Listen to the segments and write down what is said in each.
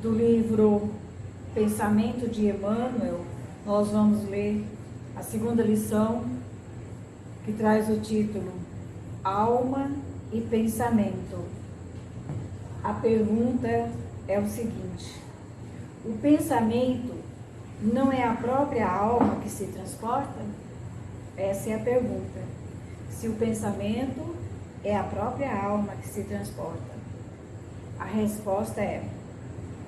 do livro Pensamento de Emmanuel, nós vamos ler a segunda lição, que traz o título Alma e Pensamento. A pergunta é o seguinte: o pensamento não é a própria alma que se transporta? Essa é a pergunta. Se o pensamento é a própria alma que se transporta. A resposta é: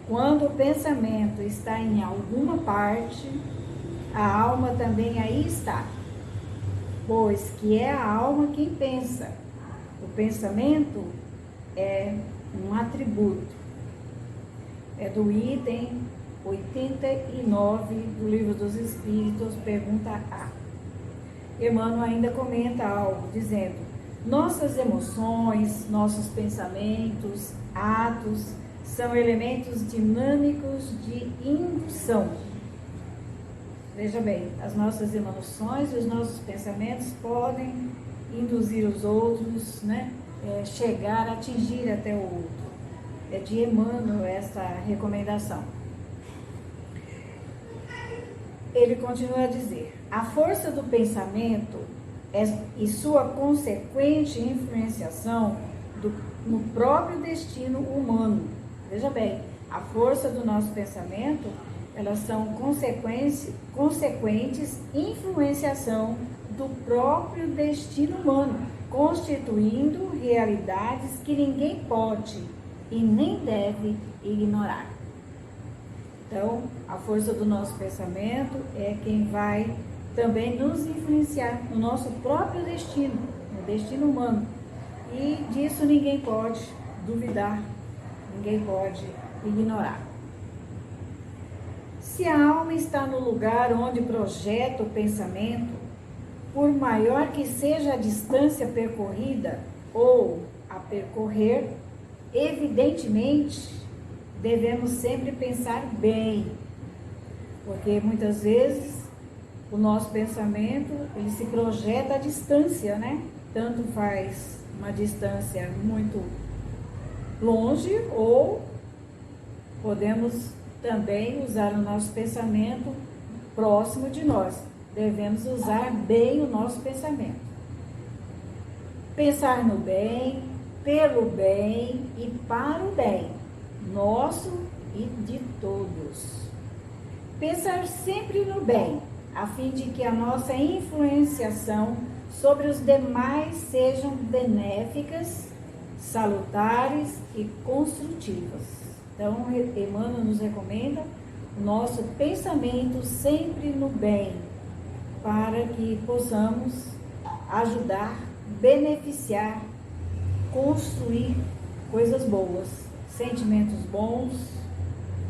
quando o pensamento está em alguma parte, a alma também aí está, pois que é a alma quem pensa. O pensamento é um atributo. É do item 89 do Livro dos Espíritos, pergunta A. Emmanuel ainda comenta algo, dizendo: nossas emoções, nossos pensamentos, atos, são elementos dinâmicos de indução. Veja bem, as nossas emoções e os nossos pensamentos podem induzir os outros, chegar, atingir até o outro. É de Emmanuel essa recomendação. Ele continua a dizer: a força do pensamento e sua consequente influenciação no próprio destino humano. Veja bem, a força do nosso pensamento, elas são consequentes influenciação do próprio destino humano, constituindo realidades que ninguém pode e nem deve ignorar. Então, a força do nosso pensamento é quem vai também nos influenciar no nosso próprio destino, no destino humano. E disso ninguém pode duvidar, ninguém pode ignorar. Se a alma está no lugar onde projeta o pensamento, por maior que seja a distância percorrida ou a percorrer, evidentemente devemos sempre pensar bem, porque muitas vezes o nosso pensamento, ele se projeta à distância, Tanto faz uma distância muito longe, ou podemos também usar o nosso pensamento próximo de nós. Devemos usar bem o nosso pensamento. Pensar no bem, pelo bem e para o bem, nosso e de todos. Pensar sempre no bem, a fim de que a nossa influenciação sobre os demais sejam benéficas, salutares e construtivas. Então, Emmanuel nos recomenda o nosso pensamento sempre no bem, para que possamos ajudar, beneficiar, construir coisas boas, sentimentos bons,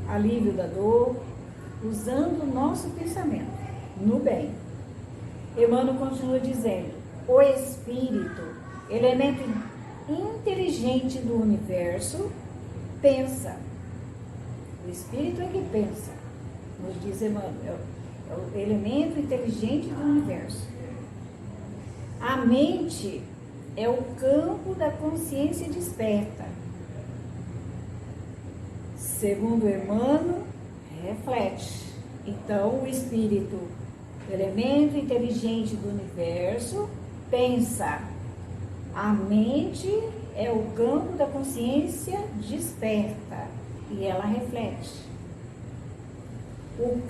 alívio da dor, usando o nosso pensamento no bem. Emmanuel continua dizendo: o espírito, elemento inteligente do universo, pensa. O espírito é que pensa, nos diz Emmanuel, é o elemento inteligente do universo. A mente é o campo da consciência desperta. Segundo Emmanuel, reflete. Então, o espírito, elemento inteligente do universo, pensa. A mente é o campo da consciência desperta e ela reflete. O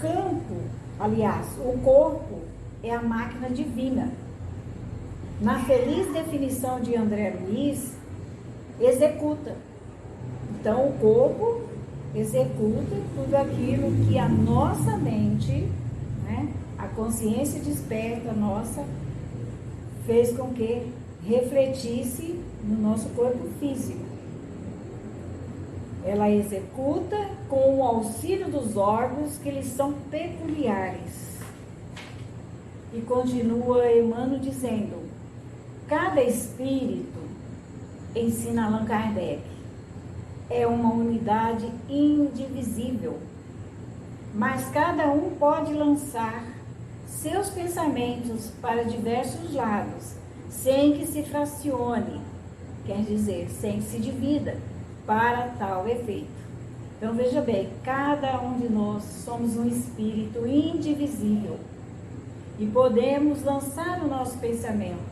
corpo é a máquina divina. Na feliz definição de André Luiz, executa. Então, o corpo executa tudo aquilo que a nossa mente, a consciência desperta nossa, fez com que refletisse no nosso corpo físico. Ela executa com o auxílio dos órgãos que lhes são peculiares. E continua Emmanuel dizendo: cada espírito, ensina Allan Kardec, é uma unidade indivisível, mas cada um pode lançar seus pensamentos para diversos lados, sem que se fracione, quer dizer, sem que se divida, para tal efeito. Então veja bem, cada um de nós somos um espírito indivisível e podemos lançar o nosso pensamento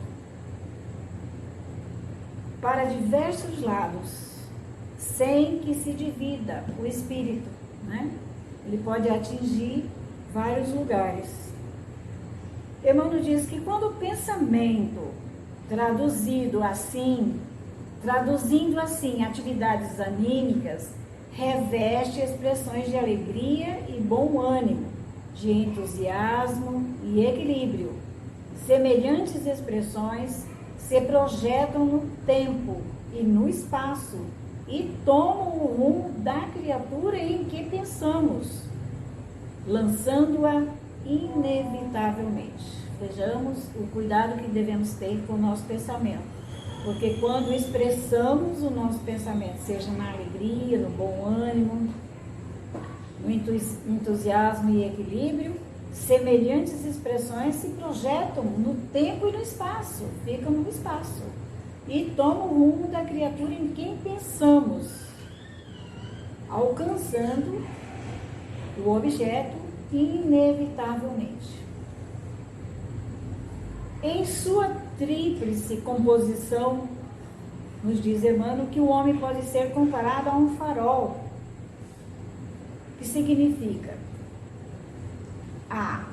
para diversos lados, sem que se divida o espírito, né? Ele pode atingir vários lugares. Emmanuel diz que quando o pensamento traduzindo assim atividades anímicas, reveste expressões de alegria e bom ânimo, de entusiasmo e equilíbrio. Semelhantes expressões se projetam no tempo e no espaço e tomam o rumo da criatura em que pensamos, lançando-a inevitavelmente. Vejamos o cuidado que devemos ter com o nosso pensamento, porque quando expressamos o nosso pensamento, seja na alegria, no bom ânimo, no entusiasmo e equilíbrio, semelhantes expressões se projetam no tempo e no espaço, ficam no espaço e tomam o rumo da criatura em quem pensamos, alcançando o objeto inevitavelmente. Em sua tríplice composição, nos diz Emmanuel que o homem pode ser comparado a um farol, que significa a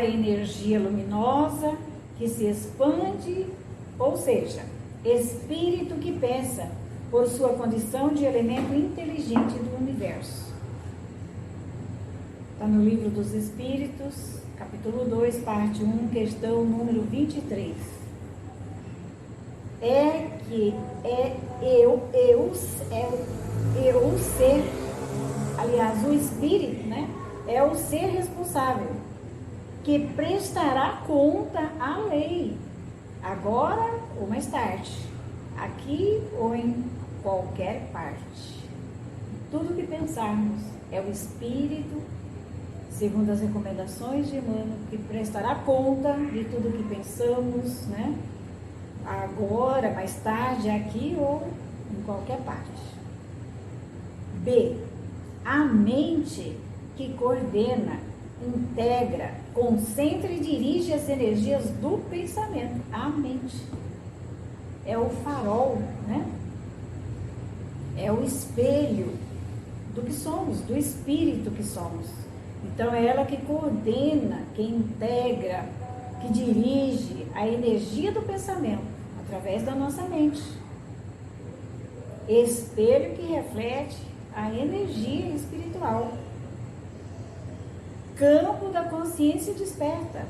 energia luminosa que se expande, ou seja, espírito que pensa por sua condição de elemento inteligente do universo. Está no Livro dos Espíritos, capítulo 2, parte 1, questão número 23. O ser, aliás, o espírito, né? É o ser responsável, que prestará conta à lei, agora ou mais tarde, aqui ou em qualquer parte. Tudo que pensarmos é o espírito, segundo as recomendações de Emmanuel, que prestará conta de tudo que pensamos, né? Agora, mais tarde, aqui ou em qualquer parte. B. A mente que coordena, integra, concentra e dirige as energias do pensamento. A mente é o farol, né? É o espelho do que somos, do espírito que somos. Então é ela que coordena, que integra, que dirige a energia do pensamento através da nossa mente. Espelho que reflete a energia espiritual. Campo da consciência desperta,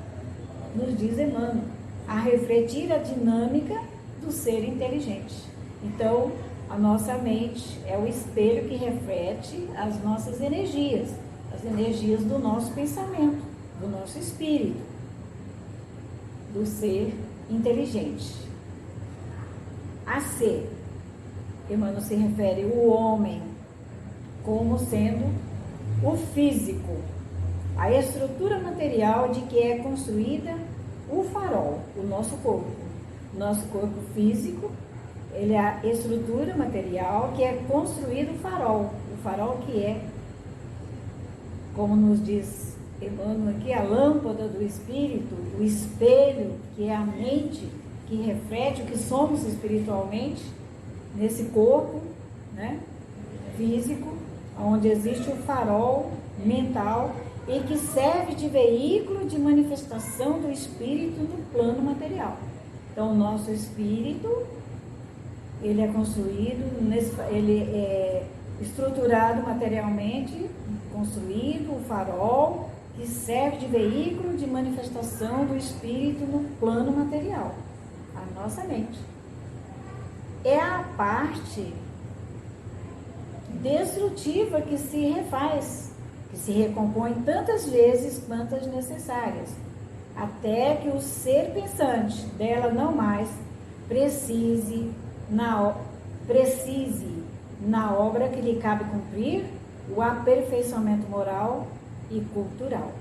nos diz Emmanuel, a refletir a dinâmica do ser inteligente. Então, a nossa mente é o espelho que reflete as nossas energias, as energias do nosso pensamento, do nosso espírito, do ser inteligente. A C, Emmanuel se refere ao homem como sendo o físico, a estrutura material de que é construída o farol, o nosso corpo. Nosso corpo físico, ele é a estrutura material que é construído o farol que é, como nos diz Emmanuel aqui, a lâmpada do espírito, o espelho, que é a mente, que reflete o que somos espiritualmente, nesse corpo, né, físico, onde existe o farol mental e que serve de veículo de manifestação do espírito no plano material. Então, o nosso espírito, ele é construído, ele é estruturado materialmente, construído, o farol, que serve de veículo de manifestação do espírito no plano material, a nossa mente. É a parte destrutiva que se refaz, que se recompõe tantas vezes quantas necessárias, até que o ser pensante dela não mais precise na obra que lhe cabe cumprir o aperfeiçoamento moral e cultural.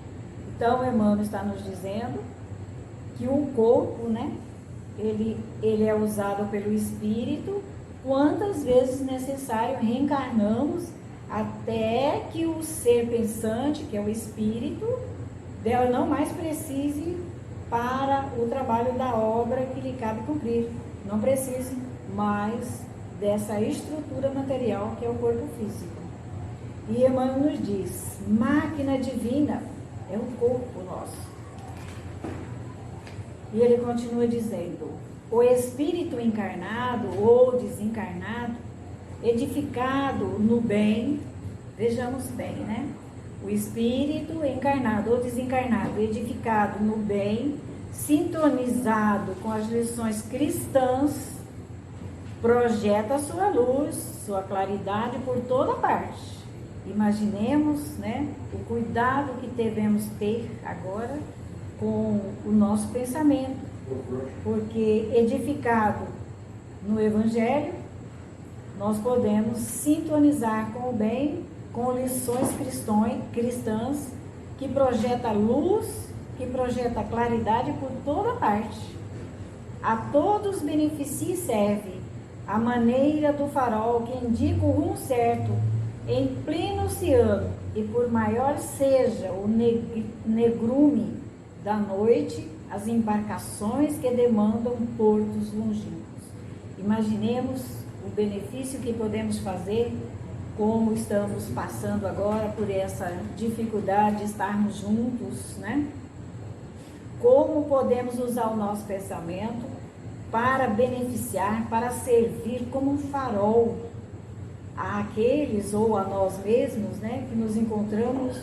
Então, Emmanuel está nos dizendo que o corpo, né, ele é usado pelo espírito quantas vezes necessário reencarnamos até que o ser pensante, que é o espírito, dela não mais precise para o trabalho da obra que lhe cabe cumprir. Não precise mais dessa estrutura material que é o corpo físico. E Emmanuel nos diz, máquina divina é o corpo nosso. E ele continua dizendo, o espírito encarnado ou desencarnado, edificado no bem, vejamos bem, né? O espírito encarnado ou desencarnado, edificado no bem, sintonizado com as lições cristãs, projeta a sua luz, sua claridade por toda parte. Imaginemos, né, o cuidado que devemos ter agora com o nosso pensamento, porque edificado no Evangelho, nós podemos sintonizar com o bem, com lições cristãs, que projeta luz, que projeta claridade por toda parte. A todos beneficia e serve a maneira do farol que indica o rumo certo em pleno oceano, e por maior seja o negrume da noite, as embarcações que demandam portos longínquos. Imaginemos o benefício que podemos fazer, como estamos passando agora por essa dificuldade de estarmos juntos, né? Como podemos usar o nosso pensamento para beneficiar, para servir como um farol àqueles ou a nós mesmos, né, que nos encontramos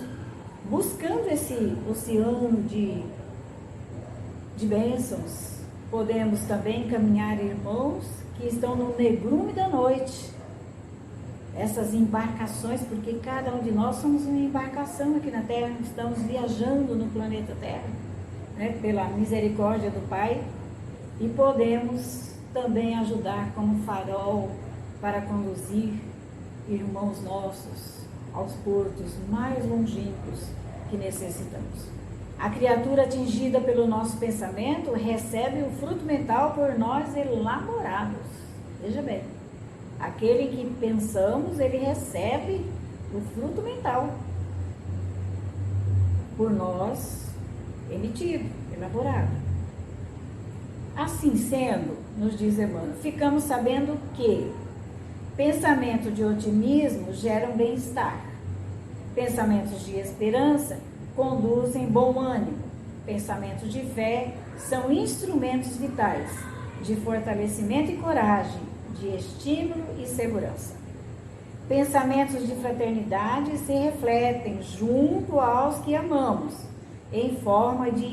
buscando esse oceano de bênçãos. Podemos também caminhar irmãos que estão no negrume da noite, essas embarcações, porque cada um de nós somos uma embarcação aqui na Terra, estamos viajando no planeta Terra, né, pela misericórdia do Pai, e podemos também ajudar como farol para conduzir irmãos nossos aos portos mais longínquos que necessitamos. A criatura atingida pelo nosso pensamento recebe o fruto mental por nós elaborados. Veja bem, aquele que pensamos, ele recebe o fruto mental por nós emitido, elaborado. Assim sendo, nos diz Emmanuel, ficamos sabendo que pensamentos de otimismo geram bem-estar, pensamentos de esperança conduzem bom ânimo, pensamentos de fé são instrumentos vitais de fortalecimento e coragem, de estímulo e segurança. Pensamentos de fraternidade se refletem junto aos que amamos, em forma de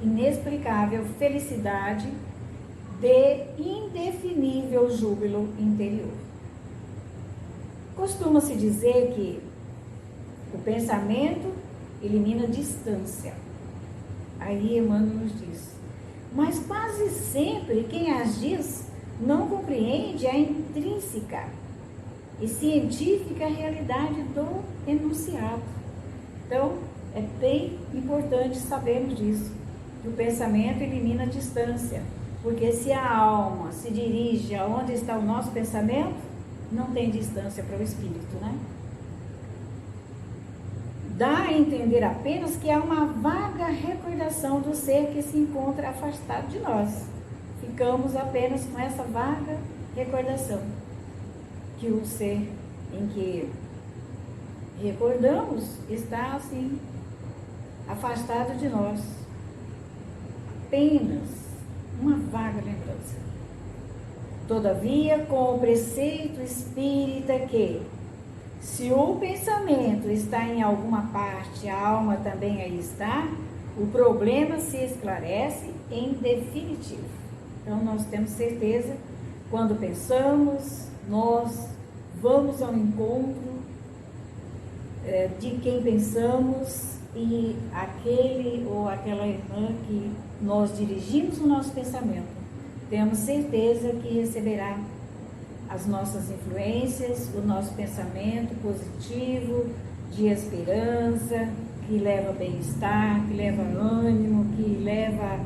inexplicável felicidade, de indefinível júbilo interior. Costuma-se dizer que o pensamento elimina distância. Aí Emmanuel nos diz, mas quase sempre quem as diz não compreende a intrínseca e científica realidade do enunciado. Então, é bem importante sabermos disso, que o pensamento elimina a distância, porque se a alma se dirige aonde está o nosso pensamento, não tem distância para o espírito, né? Dá a entender apenas que há uma vaga recordação do ser que se encontra afastado de nós. Ficamos apenas com essa vaga recordação, que o ser em que recordamos está assim, afastado de nós. Apenas uma vaga lembrança. Todavia, com o preceito espírita que, se o pensamento está em alguma parte, a alma também aí está, o problema se esclarece em definitivo. Então, nós temos certeza, quando pensamos, nós vamos ao encontro de quem pensamos, e aquele ou aquela irmã que nós dirigimos o nosso pensamento, temos certeza que receberá as nossas influências, o nosso pensamento positivo, de esperança, que leva bem-estar, que leva ânimo, que leva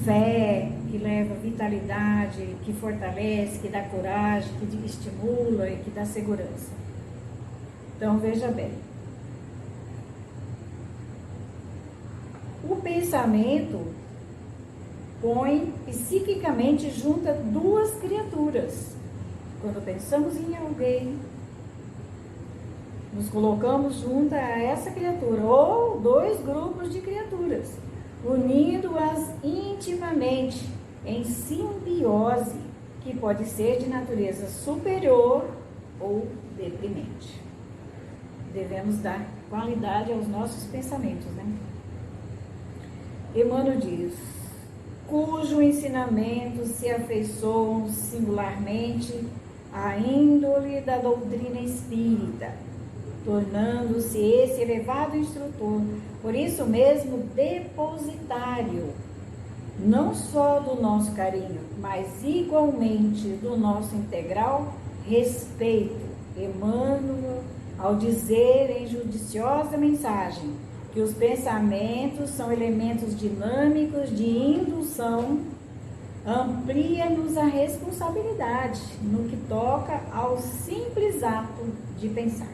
fé, que que leva vitalidade, que fortalece, que dá coragem, que estimula e que dá segurança. Então, veja bem. O pensamento põe psiquicamente junta duas criaturas. Quando pensamos em alguém, nos colocamos junto a essa criatura, ou dois grupos de criaturas, unindo-as intimamente em simbiose, que pode ser de natureza superior ou deprimente. Devemos dar qualidade aos nossos pensamentos, né? Emmanuel diz: cujo ensinamento se afeiçoam singularmente à índole da doutrina espírita, tornando-se esse elevado instrutor, por isso mesmo depositário, não só do nosso carinho, mas igualmente do nosso integral respeito. Emmanuel, ao dizer em judiciosa mensagem que os pensamentos são elementos dinâmicos de indução, amplia-nos a responsabilidade no que toca ao simples ato de pensar.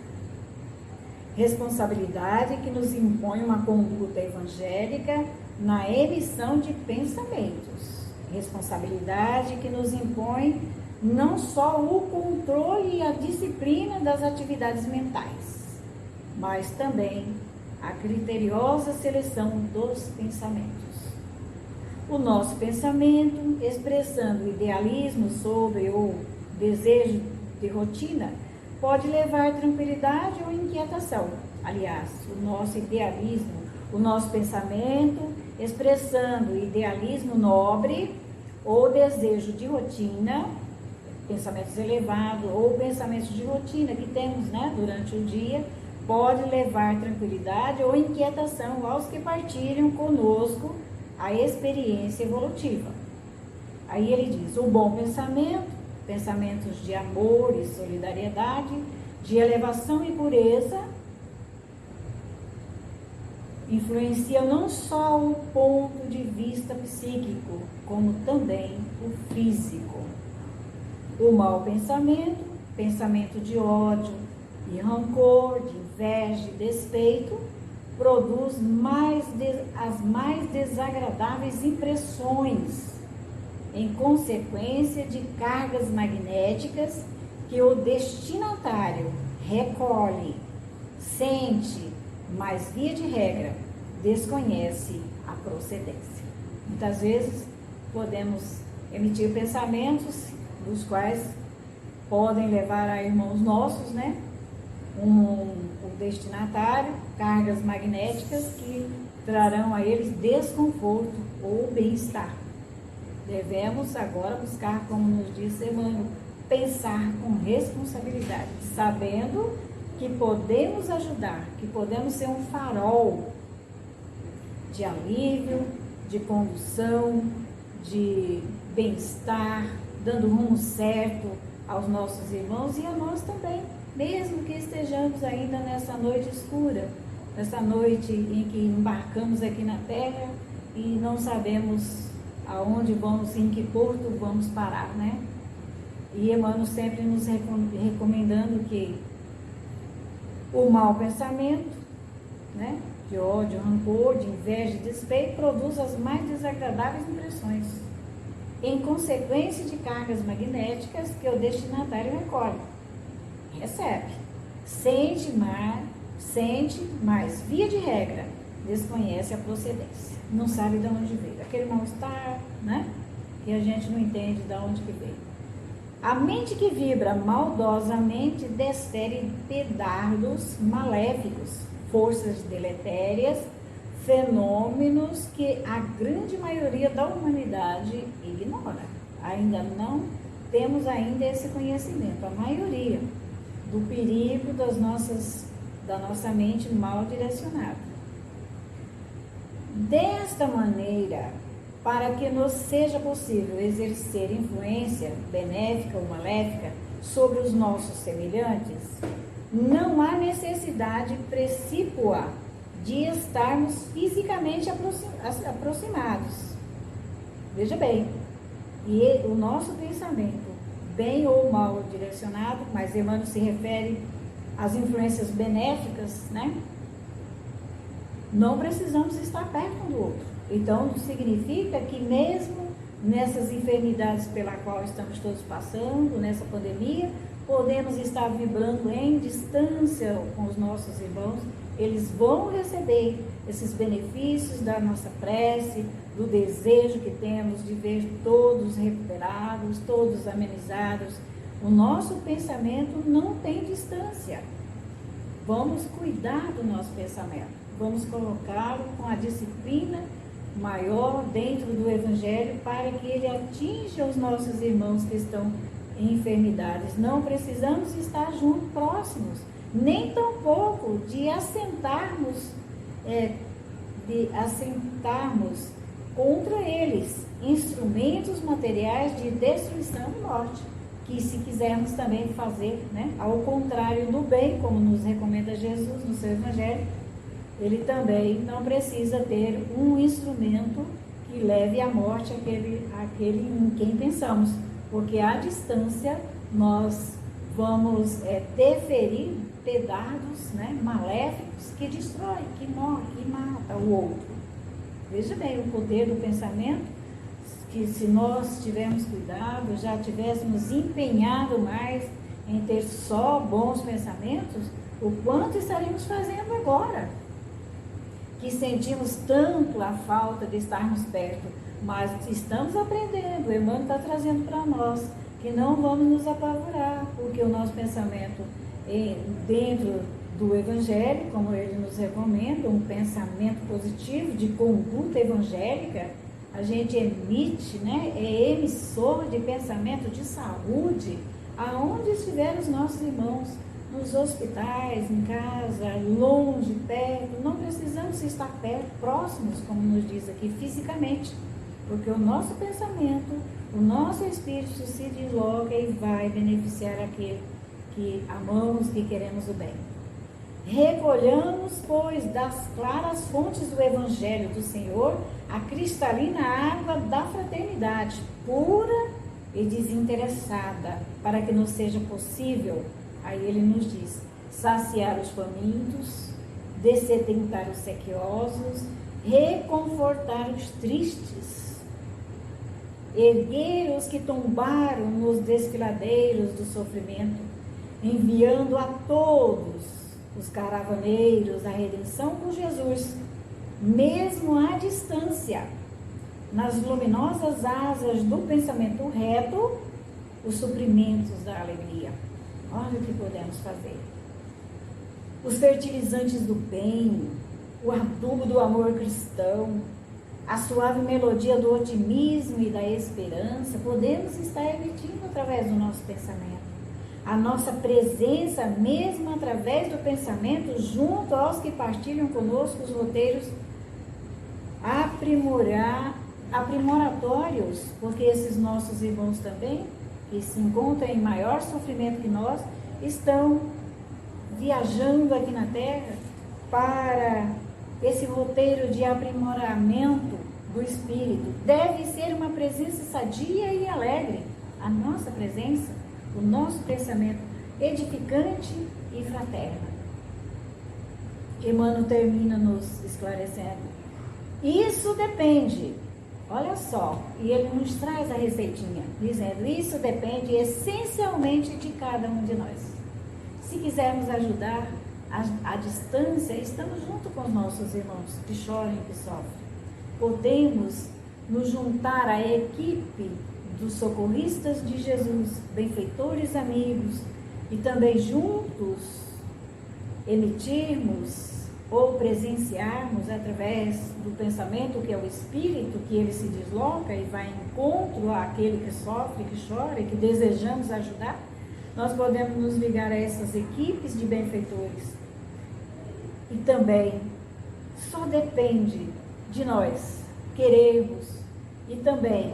Responsabilidade que nos impõe uma conduta evangélica na emissão de pensamentos. Responsabilidade que nos impõe não só o controle e a disciplina das atividades mentais, mas também a criteriosa seleção dos pensamentos. O nosso pensamento, expressando o idealismo sobre o desejo de rotina, pode levar tranquilidade ou inquietação. Aliás, o nosso idealismo, o nosso pensamento, expressando o idealismo nobre ou desejo de rotina, pensamentos elevados ou pensamentos de rotina que temos, né, durante o dia, pode levar tranquilidade ou inquietação aos que partilham conosco a experiência evolutiva. Aí ele diz: o bom pensamento, pensamentos de amor e solidariedade, de elevação e pureza, influenciam não só o ponto de vista psíquico, como também o físico. O mau pensamento, pensamento de ódio e rancor, de inveja e despeito, produz as mais desagradáveis impressões, em consequência de cargas magnéticas que o destinatário recolhe, sente, mas via de regra desconhece a procedência. Muitas vezes podemos emitir pensamentos dos quais podem levar a irmãos nossos, né? O destinatário, cargas magnéticas que trarão a eles desconforto ou bem-estar. Devemos agora buscar, como nos disse Emmanuel, pensar com responsabilidade, sabendo que podemos ajudar, que podemos ser um farol de alívio, de condução, de bem-estar, dando rumo certo aos nossos irmãos e a nós também, mesmo que estejamos ainda nessa noite escura, nessa noite em que embarcamos aqui na Terra e não sabemos aonde vamos, em que porto vamos parar, né? E Emmanuel sempre nos recomendando que o mau pensamento, né, de ódio, rancor, de inveja, de despeito, produz as mais desagradáveis impressões, em consequência de cargas magnéticas que o destinatário recolhe, recebe, sente, mas via de regra, desconhece a procedência, não sabe de onde veio, aquele mal-estar, né, que a gente não entende de onde que veio. A mente que vibra maldosamente desfere pedardos maléficos, forças deletérias, fenômenos que a grande maioria da humanidade ignora. Ainda não temos ainda esse conhecimento, a maioria, do perigo da nossa mente mal direcionada. Desta maneira, para que nos seja possível exercer influência benéfica ou maléfica sobre os nossos semelhantes, não há necessidade precípua de estarmos fisicamente aproximados. Veja bem, E o nosso pensamento, bem ou mal direcionado, mas Emmanuel se refere às influências benéficas, né? Não precisamos estar perto um do outro. Então, significa que mesmo nessas enfermidades pela qual estamos todos passando, nessa pandemia, podemos estar vibrando em distância com os nossos irmãos. Eles vão receber esses benefícios da nossa prece, do desejo que temos de ver todos recuperados, todos amenizados. O nosso pensamento não tem distância. Vamos cuidar do nosso pensamento. Vamos colocá-lo com a disciplina maior dentro do Evangelho para que ele atinja os nossos irmãos que estão em enfermidades. Não precisamos estar juntos, próximos, nem tampouco de assentarmos contra eles instrumentos materiais de destruição e morte, que se quisermos também fazer, né, ao contrário do bem, como nos recomenda Jesus no seu Evangelho, ele também não precisa ter um instrumento que leve à morte aquele em quem pensamos, porque à distância nós vamos deferir pedardos, né, maléficos que destroem, que morrem, que matam o outro. Veja bem o poder do pensamento, que se nós tivermos cuidado, já tivéssemos empenhado mais em ter só bons pensamentos, o quanto estaríamos fazendo agora? Que sentimos tanto a falta de estarmos perto, mas estamos aprendendo. O Emmanuel está trazendo para nós que não vamos nos apavorar, porque o nosso pensamento dentro do Evangelho, como ele nos recomenda, um pensamento positivo de conduta evangélica, a gente emite, né, é emissor de pensamento de saúde, aonde estiver os nossos irmãos, nos hospitais, em casa, longe, perto. Não precisamos estar perto, próximos, como nos diz aqui, fisicamente, porque o nosso pensamento, o nosso espírito se desloca e vai beneficiar aquele que amamos, que queremos o bem. Recolhamos, pois, das claras fontes do Evangelho do Senhor a cristalina água da fraternidade, pura e desinteressada, para que nos seja possível, aí ele nos diz, saciar os famintos, dessedentar os sequiosos, reconfortar os tristes, erguer os que tombaram nos desfiladeiros do sofrimento, enviando a todos os caravaneiros à redenção com Jesus, mesmo à distância, nas luminosas asas do pensamento reto, os suprimentos da alegria. Olha o que podemos fazer. Os fertilizantes do bem, o adubo do amor cristão, a suave melodia do otimismo e da esperança, podemos estar emitindo através do nosso pensamento. A nossa presença, mesmo através do pensamento, junto aos que partilham conosco os roteiros aprimoratórios, porque esses nossos irmãos também, que se encontram em maior sofrimento que nós, estão viajando aqui na Terra para esse roteiro de aprimoramento do espírito. Deve ser uma presença sadia e alegre, a nossa presença, o nosso pensamento edificante e fraterno. Emmanuel termina nos esclarecendo. Isso depende, olha só, e ele nos traz a receitinha, dizendo, isso depende essencialmente de cada um de nós. Se quisermos ajudar à distância, estamos junto com os nossos irmãos que choram e que sofrem. Podemos nos juntar à equipe dos socorristas de Jesus, benfeitores amigos, e também juntos emitirmos ou presenciarmos através do pensamento, que é o espírito, que ele se desloca e vai em encontro àquele que sofre, que chora e que desejamos ajudar. Nós podemos nos ligar a essas equipes de benfeitores. E também só depende de nós querermos, e também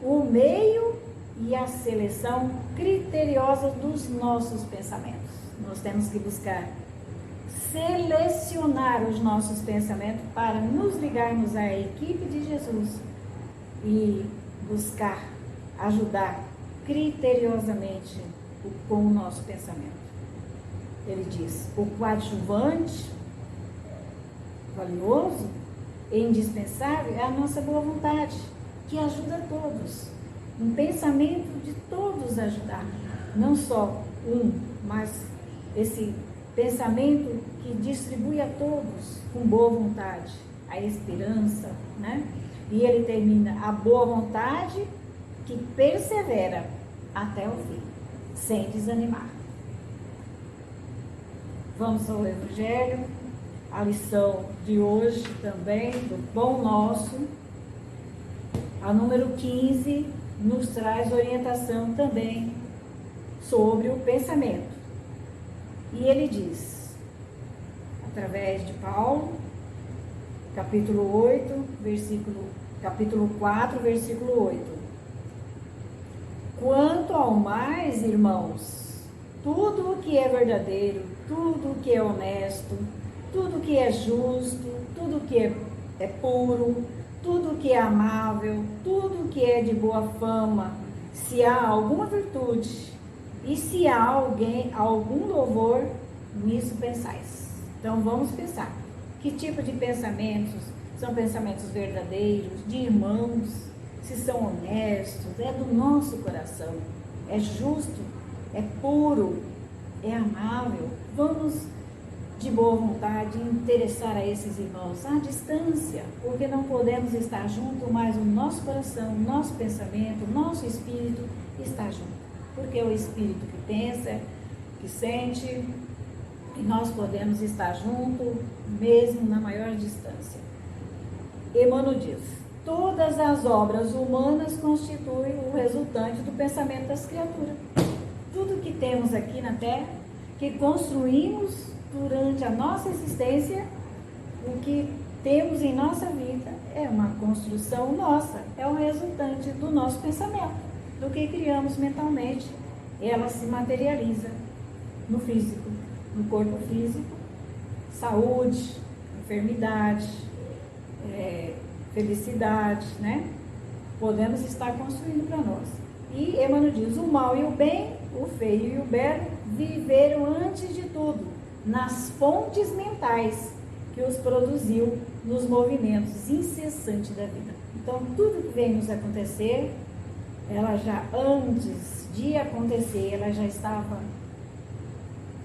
o meio e a seleção criteriosa dos nossos pensamentos. Nós temos que buscar selecionar os nossos pensamentos para nos ligarmos à equipe de Jesus e buscar ajudar criteriosamente com o nosso pensamento. Ele diz, o coadjuvante, valioso e indispensável é a nossa boa vontade, que ajuda a todos. Um pensamento de todos ajudar, não só um, mas esse pensamento que distribui a todos com boa vontade, a esperança, né? E ele termina, a boa vontade que persevera até o fim, sem desanimar. Vamos ao Evangelho, a lição de hoje também, do Pão Nosso, a número 15, nos traz orientação também sobre o pensamento. E ele diz, através de Paulo, capítulo 4, versículo 8. Quanto ao mais, irmãos, tudo o que é verdadeiro, tudo o que é honesto, tudo o que é justo, tudo o que é puro, tudo o que é amável, tudo o que é de boa fama, se há alguma virtude e se há algum louvor, nisso pensais. Então vamos pensar, que tipo de pensamentos são pensamentos verdadeiros, de irmãos, se são honestos, é do nosso coração, é justo, é puro, é amável. Vamos de boa vontade interessar a esses irmãos à distância, porque não podemos estar junto, mas o nosso coração, nosso pensamento, nosso espírito está junto, porque é o espírito que pensa, que sente, e nós podemos estar junto mesmo na maior distância. Emmanuel diz, todas as obras humanas constituem o resultante do pensamento das criaturas. Tudo que temos aqui na Terra, que construímos durante a nossa existência, o que temos em nossa vida é uma construção nossa, é o resultante do nosso pensamento, do que criamos mentalmente. Ela se materializa no físico, no corpo físico, saúde, enfermidade, felicidade, né? Podemos estar construindo para nós. E Emmanuel diz, o mal e o bem, o feio e o belo, viveram antes de tudo nas fontes mentais que os produziu nos movimentos incessantes da vida. Então, tudo que vem nos acontecer, ela já antes de acontecer, ela já estava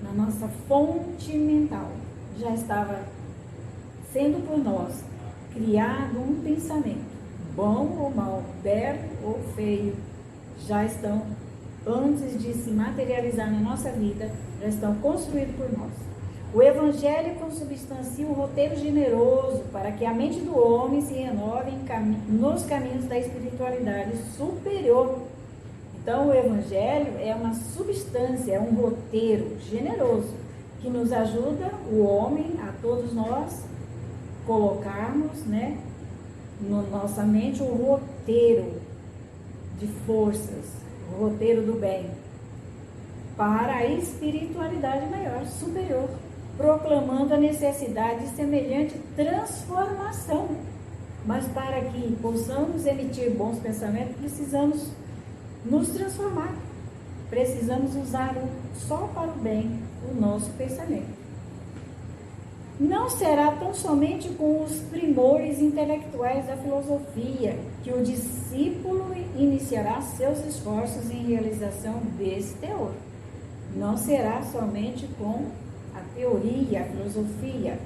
na nossa fonte mental, já estava sendo por nós criado um pensamento, bom ou mal, belo ou feio, já estão, antes de se materializar na nossa vida, já estão construídos por nós. O Evangelho consubstancia um roteiro generoso para que a mente do homem se renove nos caminhos da espiritualidade superior. Então, o Evangelho é uma substância, é um roteiro generoso que nos ajuda, o homem, a todos nós, colocarmos, né, na nossa mente um roteiro de forças, o roteiro do bem, para a espiritualidade maior, superior, proclamando a necessidade de semelhante transformação. Mas para que possamos emitir bons pensamentos, precisamos nos transformar. Precisamos usar só para o bem o nosso pensamento. Não será tão somente com os primores intelectuais da filosofia que o discípulo iniciará seus esforços em realização desse teor. Não será somente com a teoria, a filosofia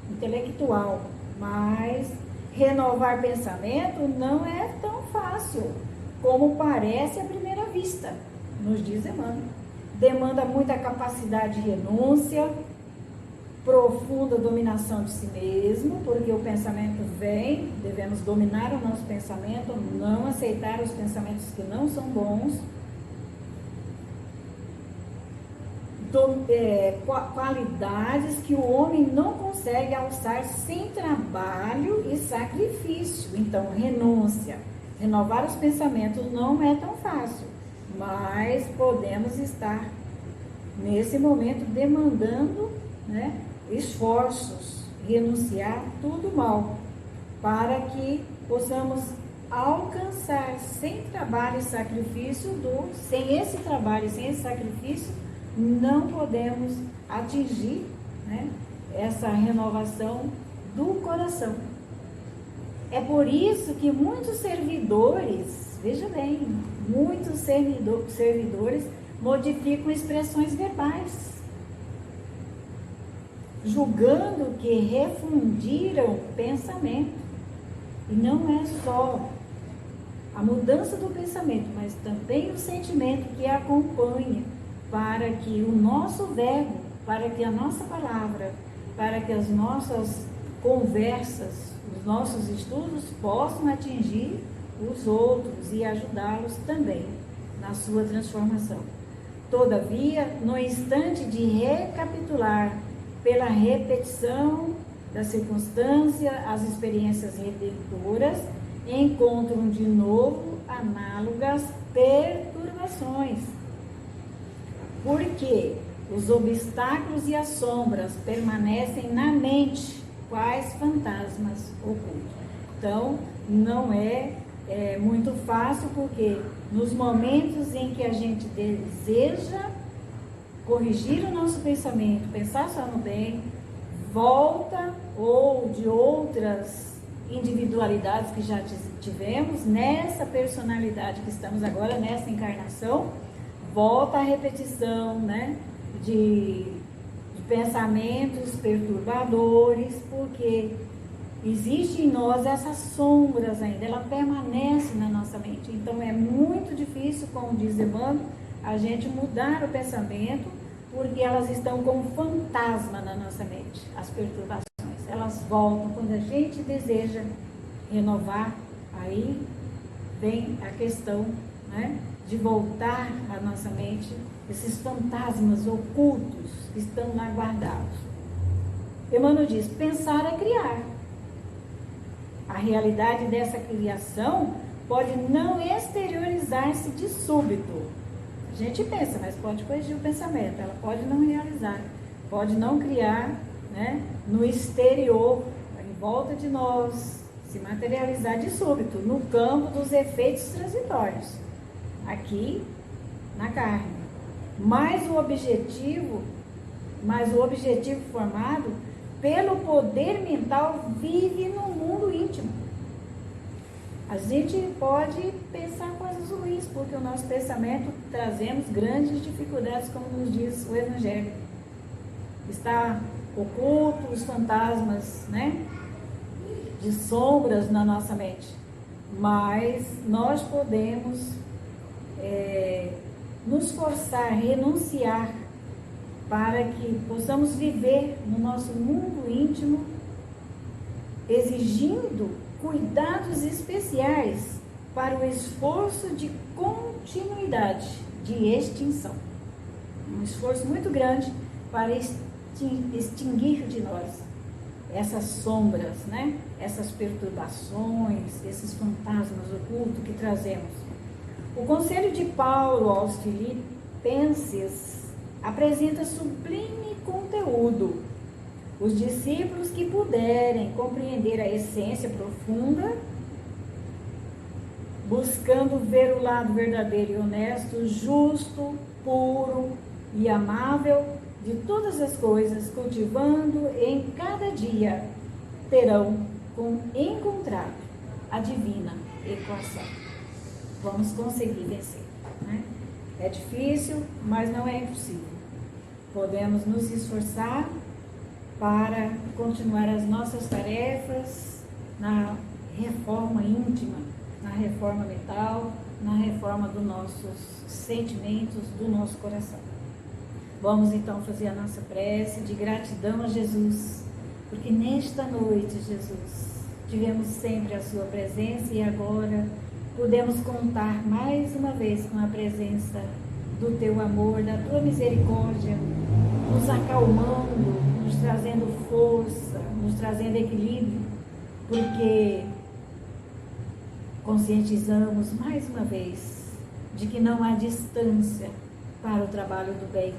intelectual, mas renovar pensamento não é tão fácil como parece à primeira vista, nos diz Emmanuel. Demanda muita capacidade de renúncia, profunda dominação de si mesmo, porque o pensamento vem, devemos dominar o nosso pensamento, não aceitar os pensamentos que não são bons, qualidades que o homem não consegue alçar sem trabalho e sacrifício. Então, renúncia, renovar os pensamentos não é tão fácil, mas podemos estar nesse momento demandando, né, esforços, renunciar tudo mal, para que possamos alcançar sem trabalho e sacrifício, sem esse trabalho e sem esse sacrifício, não podemos atingir, né, essa renovação do coração. É por isso que muitos servidores, veja bem, muitos servidores modificam expressões verbais, julgando que refundiram o pensamento. E não é só a mudança do pensamento, mas também o sentimento que acompanha, para que o nosso verbo, para que a nossa palavra, para que as nossas conversas, os nossos estudos possam atingir os outros e ajudá-los também na sua transformação. Todavia, no instante de recapitular, pela repetição da circunstância, as experiências redentoras encontram de novo análogas perturbações, porque os obstáculos e as sombras permanecem na mente, quais fantasmas ocultos. Então, não é muito fácil, porque nos momentos em que a gente deseja corrigir o nosso pensamento, pensar só no bem, volta ou de outras individualidades que já tivemos, nessa personalidade que estamos agora, nessa encarnação, volta a repetição, né, de pensamentos perturbadores, porque existe em nós essas sombras ainda, ela permanece na nossa mente. Então é muito difícil, como diz Emmanuel, a gente mudar o pensamento, porque elas estão como fantasma na nossa mente, as perturbações. Elas voltam quando a gente deseja renovar, aí vem a questão, né, de voltar à nossa mente esses fantasmas ocultos que estão lá guardados. Emmanuel diz: pensar é criar. A realidade dessa criação pode não exteriorizar-se de súbito. A gente pensa, mas pode corrigir o pensamento. Ela pode não realizar, pode não criar, né, no exterior, em volta de nós, se materializar de súbito, no campo dos efeitos transitórios, aqui na carne. Mas o objetivo formado pelo poder mental vive no mundo íntimo. A gente pode pensar coisas ruins, porque o nosso pensamento trazemos grandes dificuldades, como nos diz o Evangelho. Está oculto os fantasmas, né, de sombras na nossa mente. Mas nós podemos nos forçar, renunciar, para que possamos viver no nosso mundo íntimo, exigindo cuidados especiais para o esforço de continuidade, de extinção. Um esforço muito grande para extinguir de nós essas sombras, né? Essas perturbações, esses fantasmas ocultos que trazemos. O conselho de Paulo aos Filipenses apresenta sublime conteúdo. Os discípulos que puderem compreender a essência profunda, buscando ver o lado verdadeiro e honesto, justo, puro e amável de todas as coisas, cultivando em cada dia, terão encontrado a divina equação. Vamos conseguir vencer, né? É difícil, mas não é impossível. Podemos nos esforçar para continuar as nossas tarefas na reforma íntima, na reforma mental, na reforma dos nossos sentimentos, do nosso coração. Vamos então fazer a nossa prece de gratidão a Jesus, porque nesta noite, Jesus, tivemos sempre a sua presença e agora podemos contar mais uma vez com a presença do teu amor, da tua misericórdia, nos acalmando, nos trazendo força, nos trazendo equilíbrio, porque conscientizamos mais uma vez de que não há distância para o trabalho do bem,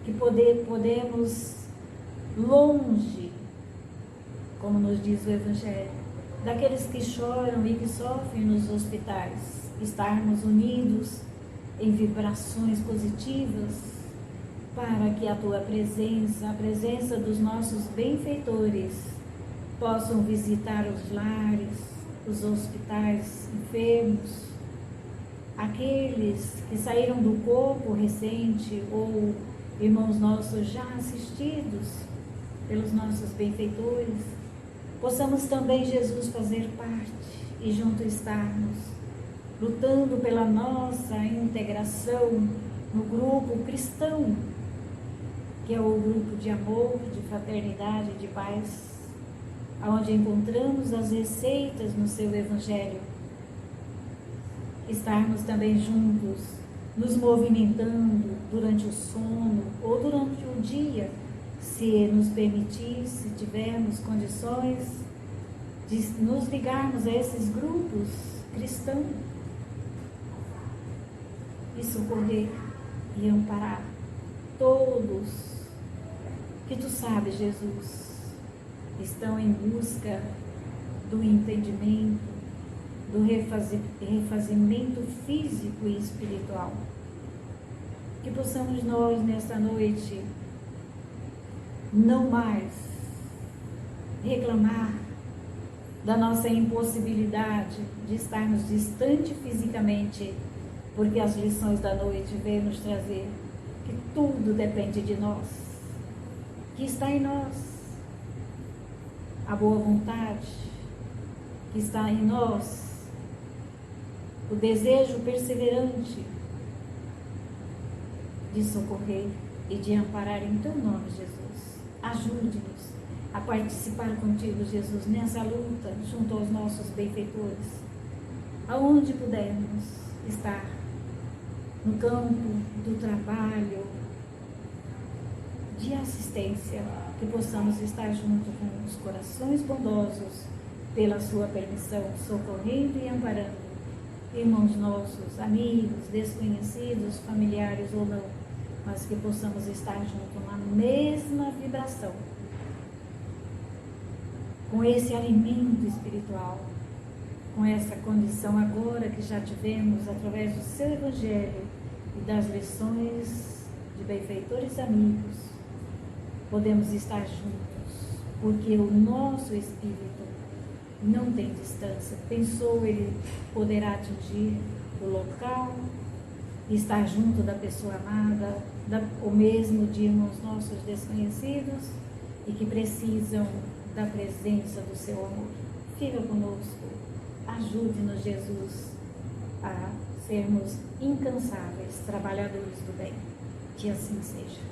que podemos longe, como nos diz o Evangelho, daqueles que choram e que sofrem nos hospitais, estarmos unidos em vibrações positivas para que a tua presença, a presença dos nossos benfeitores, possam visitar os lares, os hospitais enfermos, aqueles que saíram do corpo recente ou irmãos nossos já assistidos pelos nossos benfeitores, possamos também, Jesus, fazer parte e junto estarmos, lutando pela nossa integração no grupo cristão, que é o grupo de amor, de fraternidade, de paz, onde encontramos as receitas no seu Evangelho. Estarmos também juntos, nos movimentando durante o sono ou durante o dia, se nos permitir, se tivermos condições de nos ligarmos a esses grupos cristãos e socorrer e amparar todos que tu sabes, Jesus, estão em busca do entendimento, do refazimento físico e espiritual. Que possamos nós, nesta noite, não mais reclamar da nossa impossibilidade de estarmos distante fisicamente, porque as lições da noite veio nos trazer que tudo depende de nós, que está em nós a boa vontade, que está em nós o desejo perseverante de socorrer e de amparar em teu nome, Jesus. Ajude-nos a participar contigo, Jesus, nessa luta junto aos nossos benfeitores, aonde pudermos estar, no campo do trabalho, de assistência, que possamos estar junto com os corações bondosos, pela sua permissão, socorrendo e amparando irmãos nossos, amigos, desconhecidos, familiares ou não, mas que possamos estar junto na mesma vibração, com esse alimento espiritual, com essa condição agora que já tivemos através do seu Evangelho e das lições de benfeitores amigos, podemos estar juntos, porque o nosso espírito não tem distância. Pensou, ele poderá atingir o local, estar junto da pessoa amada, ou mesmo de irmãos nossos desconhecidos e que precisam da presença do seu amor. Fica conosco, ajude-nos, Jesus, a sermos incansáveis, trabalhadores do bem. Que assim seja.